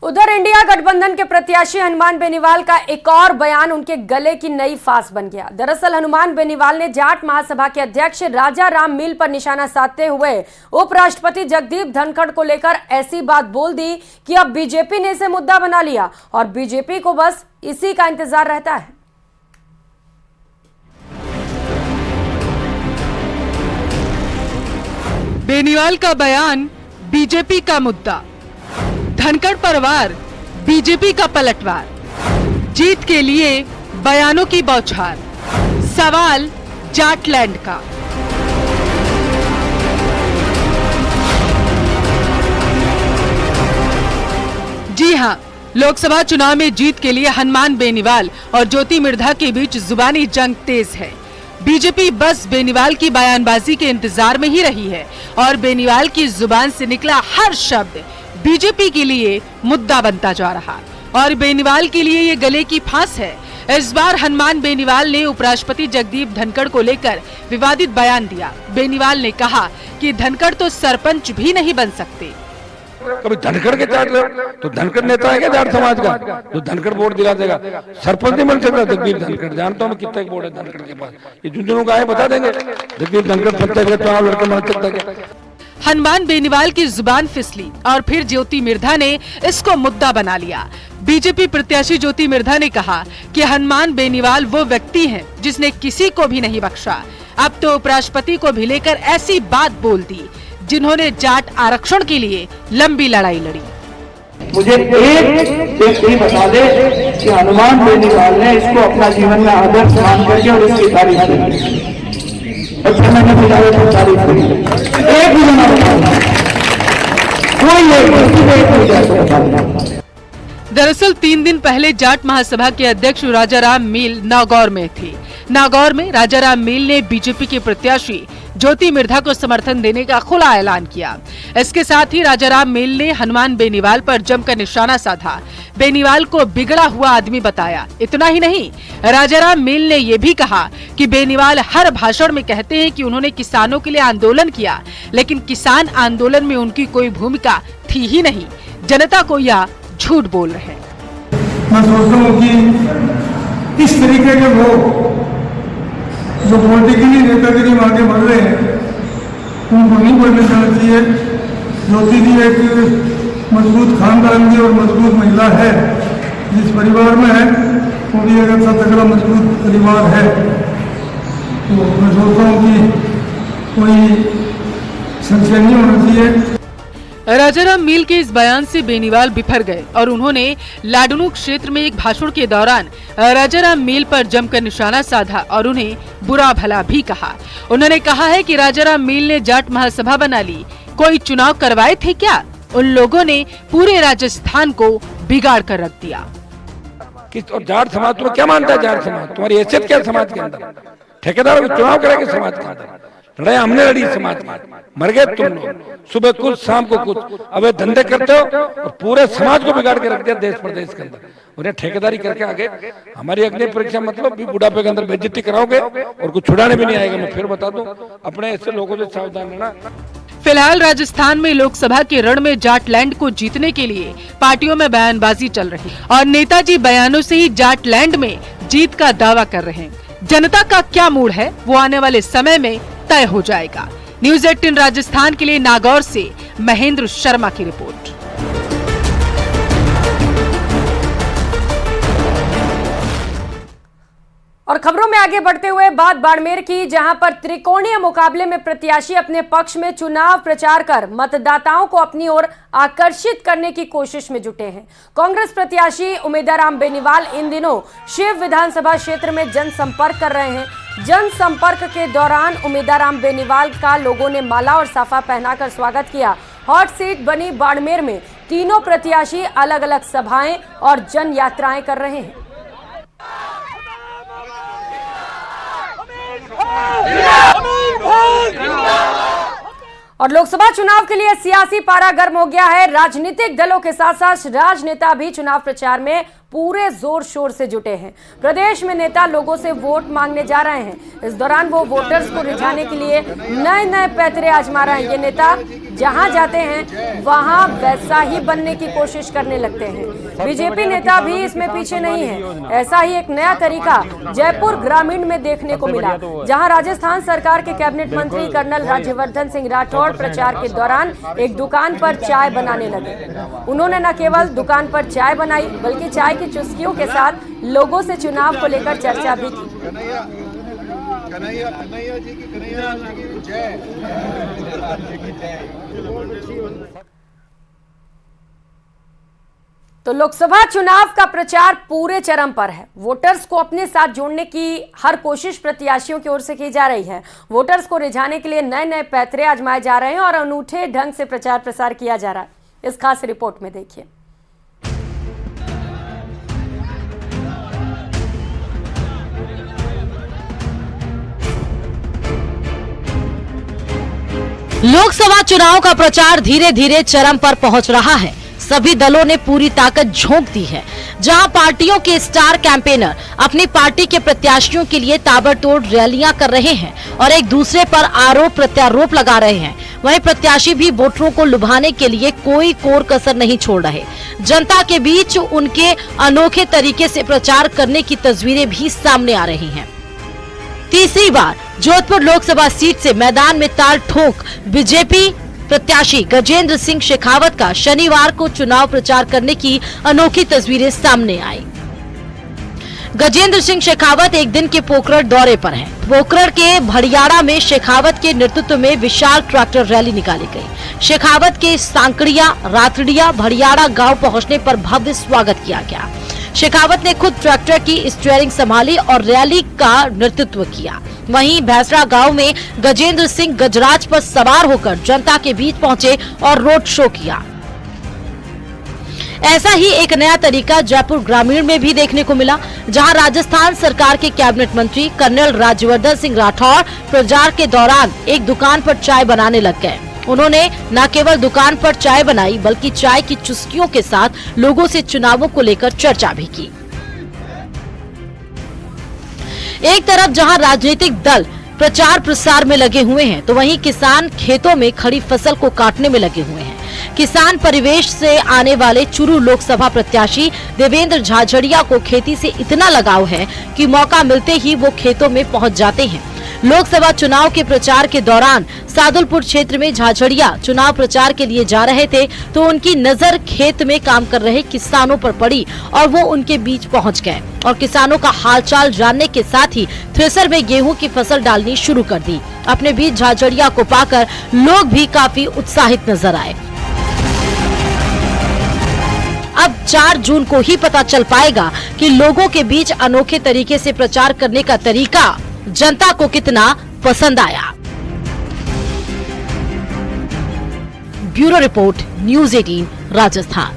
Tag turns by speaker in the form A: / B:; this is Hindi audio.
A: उधर इंडिया गठबंधन के प्रत्याशी हनुमान बेनीवाल का एक और बयान उनके गले की नई फांस बन गया। दरअसल हनुमान बेनीवाल ने जाट महासभा के अध्यक्ष राजा राम मील पर निशाना साधते हुए उपराष्ट्रपति जगदीप धनखड़ को लेकर ऐसी बात बोल दी कि अब बीजेपी ने इसे मुद्दा बना लिया और बीजेपी को बस इसी का इंतजार रहता है।
B: बेनीवाल का बयान बीजेपी का मुद्दा, धनखड़ परिवार बीजेपी का पलटवार, जीत के लिए बयानों की बौछार, सवाल जाटलैंड का। जी हां, लोकसभा चुनाव में जीत के लिए हनुमान बेनीवाल और ज्योति मिर्धा के बीच जुबानी जंग तेज है। बीजेपी बस बेनीवाल की बयानबाजी के इंतजार में ही रही है और बेनीवाल की जुबान से निकला हर शब्द बीजेपी के लिए मुद्दा बनता जा रहा और बेनीवाल के लिए ये गले की फांस है। इस बार हनुमान बेनीवाल ने उपराष्ट्रपति जगदीप धनखड़ को लेकर विवादित बयान दिया। बेनीवाल ने कहा कि धनखड़ तो सरपंच भी नहीं बन सकते।
C: कभी धनखड़ के जाट तो धनखड़ नेता है क्या जाट समाज का जो धनखड़ वोट दिला देगा? सरपंच नहीं बन सकता जगदीप धनखड़। जानता हूँ मैं कितना वोट है धनखड़ के पास, ये जुनजुनों का है बता देंगे। जगदीप धनखड़ पंचायत का चुनाव लड़कर बन सकता क्या?
B: हनुमान बेनीवाल की जुबान फिसली और फिर ज्योति मिर्धा ने इसको मुद्दा बना लिया। बीजेपी प्रत्याशी ज्योति मिर्धा ने कहा कि हनुमान बेनीवाल वो व्यक्ति हैं जिसने किसी को भी नहीं बख्शा। अब तो उपराष्ट्रपति को भी लेकर ऐसी बात बोल दी जिन्होंने जाट आरक्षण के लिए लंबी लड़ाई लड़ी।
D: मुझे एक व्यक्ति बता दे कि हनुमान बेनीवाल ने इसको अपना जीवन में आदर्श मान करके और इसकी तारीफ की और फिर मैंने बिजारे को तारीफ की। एक भी बना कोई।
B: दरअसल 3 दिन पहले जाट महासभा के अध्यक्ष राजा राम मील नागौर में थे। नागौर में राजा राम मील ने बीजेपी के प्रत्याशी ज्योति मिर्धा को समर्थन देने का खुला ऐलान किया। इसके साथ ही राजा राम मील ने हनुमान बेनीवाल पर जमकर निशाना साधा, बेनीवाल को बिगड़ा हुआ आदमी बताया। इतना ही नहीं, राजा राम मील ने यह भी कहा कि बेनीवाल हर भाषण में कहते हैं कि उन्होंने किसानों के लिए आंदोलन किया, लेकिन किसान आंदोलन में उनकी कोई भूमिका थी ही नहीं। जनता को यह झूठ बोल रहे हैं।
E: मैं सोचता हूँ कि इस तरीके के लोग जो पॉलिटिकली नेतागिरी में आगे बढ़ रहे हैं उनको नहीं बढ़ने देना चाहिए। ज्योति जी एक मजबूत खानदान की और मजबूत महिला है, जिस परिवार में है वो भी एक अच्छा तगड़ा मजबूत परिवार है। तो मैं सोचता हूँ कि कोई संशय नहीं होना चाहिए।
B: राजा राम मील के इस बयान से बेनीवाल बिफर गए और उन्होंने लाडनू क्षेत्र में एक भाषण के दौरान राजा राम मील पर जमकर निशाना साधा और उन्हें बुरा भला भी कहा। उन्होंने कहा है कि राजा राम मील ने जाट महासभा बना ली, कोई चुनाव करवाए थे क्या? उन लोगों ने पूरे राजस्थान को बिगाड़ कर रख दिया।
C: और जाट समाज तुम्हें क्या मानता है? जाट समाज तुम्हारी हैसियत क्या समाज के अंदर? ठेकेदारों को चुनाव करेंगे समाज के अंदर? लड़ाई हमने लड़ी समाज में, मर गए तुम लोग। सुबह कुछ शाम को कुछ, अब ये धंधे करते हो और पूरे समाज को बिगाड़ के रख दिया देश प्रदेश के अंदर। उन्हें ठेकेदारी करके आगे हमारी अग्नि परीक्षा मतलब भी बुढ़ापे के अंदर बेइज्जती कराओगे और कुछ छुड़ाने भी नहीं आएगा। मैं फिर बता दूं, अपने ऐसे लोगों से सावधान रहना।
B: फिलहाल राजस्थान में लोकसभा के रण में जाटलैंड को जीतने के लिए पार्टियों में बयानबाजी चल रही और नेताजी बयानों से ही जाटलैंड में जीत का दावा कर रहे हैं। जनता का क्या मूड है वो आने वाले समय में तय हो जाएगा। न्यूज़ 18 राजस्थान के लिए नागौर से महेंद्र शर्मा की रिपोर्ट।
A: और खबरों में आगे बढ़ते हुए बात बाड़मेर की, जहां पर त्रिकोणीय मुकाबले में प्रत्याशी अपने पक्ष में चुनाव प्रचार कर मतदाताओं को अपनी ओर आकर्षित करने की कोशिश में जुटे हैं। कांग्रेस प्रत्याशी उमेदराम बेनीवाल इन दिनों शिव विधानसभा क्षेत्र में जनसंपर्क कर रहे हैं। जनसंपर्क के दौरान उमेदराम बेनीवाल का लोगों ने माला और साफा पहनाकर स्वागत किया। हॉट सीट बनी बाड़मेर में तीनों प्रत्याशी अलग अलग सभाएं और जन यात्राएं कर रहे हैं। और लोकसभा चुनाव के लिए सियासी पारा गर्म हो गया है। राजनीतिक दलों के साथ साथ राजनेता भी चुनाव प्रचार में पूरे जोर शोर से जुटे हैं। प्रदेश में नेता लोगों से वोट मांगने जा रहे हैं। इस दौरान वो वोटर्स को रिझाने के लिए नए नए पैतरे आजमा रहे हैं। ये नेता जहां जाते हैं वहां वैसा ही बनने की कोशिश करने लगते हैं। बीजेपी नेता भी इसमें पीछे नहीं है। ऐसा ही एक नया तरीका जयपुर ग्रामीण में देखने को मिला, जहां राजस्थान सरकार के कैबिनेट मंत्री कर्नल राज्यवर्धन सिंह राठौड़ प्रचार के दौरान एक दुकान पर चाय बनाने लगे। उन्होंने न केवल दुकान पर चाय बनाई बल्कि चाय की चुस्कियों के साथ लोगों से चुनाव को लेकर चर्चा भी की।
F: कन्हैया जी की जय।
A: तो लोकसभा चुनाव का प्रचार पूरे चरम पर है। वोटर्स को अपने साथ जोड़ने की हर कोशिश प्रत्याशियों की ओर से की जा रही है। वोटर्स को रिझाने के लिए नए नए पैतरे आजमाए जा रहे हैं और अनूठे ढंग से प्रचार प्रसार किया जा रहा है। इस खास रिपोर्ट में देखिए।
G: लोकसभा चुनाव का प्रचार धीरे धीरे चरम पर पहुंच रहा है। सभी दलों ने पूरी ताकत झोंक दी है। जहां पार्टियों के स्टार कैंपेनर अपनी पार्टी के प्रत्याशियों के लिए ताबड़तोड़ रैलियां कर रहे हैं और एक दूसरे पर आरोप प्रत्यारोप लगा रहे हैं, वहीं प्रत्याशी भी वोटरों को लुभाने के लिए कोई कोर कसर नहीं छोड़ रहे। जनता के बीच उनके अनोखे तरीके से प्रचार करने की तस्वीरें भी सामने आ रही हैं। तीसरी बार जोधपुर लोकसभा सीट से मैदान में ताल ठोक बीजेपी प्रत्याशी गजेंद्र सिंह शेखावत का शनिवार को चुनाव प्रचार करने की अनोखी तस्वीरें सामने आई। गजेंद्र सिंह शेखावत एक दिन के पोखरण दौरे पर हैं। पोखरण के भड़ियाड़ा में शेखावत के नेतृत्व में विशाल ट्रैक्टर रैली निकाली गई। शेखावत के सांकड़िया, रातड़िया, भड़ियाड़ा गांव पहुंचने पर भव्य स्वागत किया गया। शेखावत ने खुद ट्रैक्टर की स्टीयरिंग संभाली और रैली का नेतृत्व किया। वहीं भैंसरा गांव में गजेंद्र सिंह गजराज पर सवार होकर जनता के बीच पहुंचे और रोड शो किया। ऐसा ही एक नया तरीका जयपुर ग्रामीण में भी देखने को मिला, जहां राजस्थान सरकार के कैबिनेट मंत्री कर्नल राज्यवर्धन सिंह राठौड़ प्रचार के दौरान एक दुकान पर चाय बनाने लग गए। उन्होंने न केवल दुकान पर चाय बनाई बल्कि चाय की चुस्कियों के साथ लोगों से चुनावों को लेकर चर्चा भी की। एक तरफ जहां राजनीतिक दल प्रचार प्रसार में लगे हुए हैं, तो वहीं किसान खेतों में खड़ी फसल को काटने में लगे हुए हैं। किसान परिवेश से आने वाले चुरू लोकसभा प्रत्याशी देवेंद्र झाझड़िया को खेती से इतना लगाव है कि मौका मिलते ही वो खेतों में पहुंच जाते हैं। लोकसभा चुनाव के प्रचार के दौरान सादुलपुर क्षेत्र में झाझड़िया चुनाव प्रचार के लिए जा रहे थे, तो उनकी नजर खेत में काम कर रहे किसानों पर पड़ी और वो उनके बीच पहुंच गए और किसानों का हालचाल जानने के साथ ही थ्रेसर में गेहूं की फसल डालनी शुरू कर दी। अपने बीच झाझड़िया को पाकर लोग भी काफी उत्साहित नजर आए। अब 4 जून को ही पता चल पाएगा कि लोगों के बीच अनोखे तरीके से प्रचार करने का तरीका जनता को कितना पसंद आया। Bureau report, news 18 Rajasthan.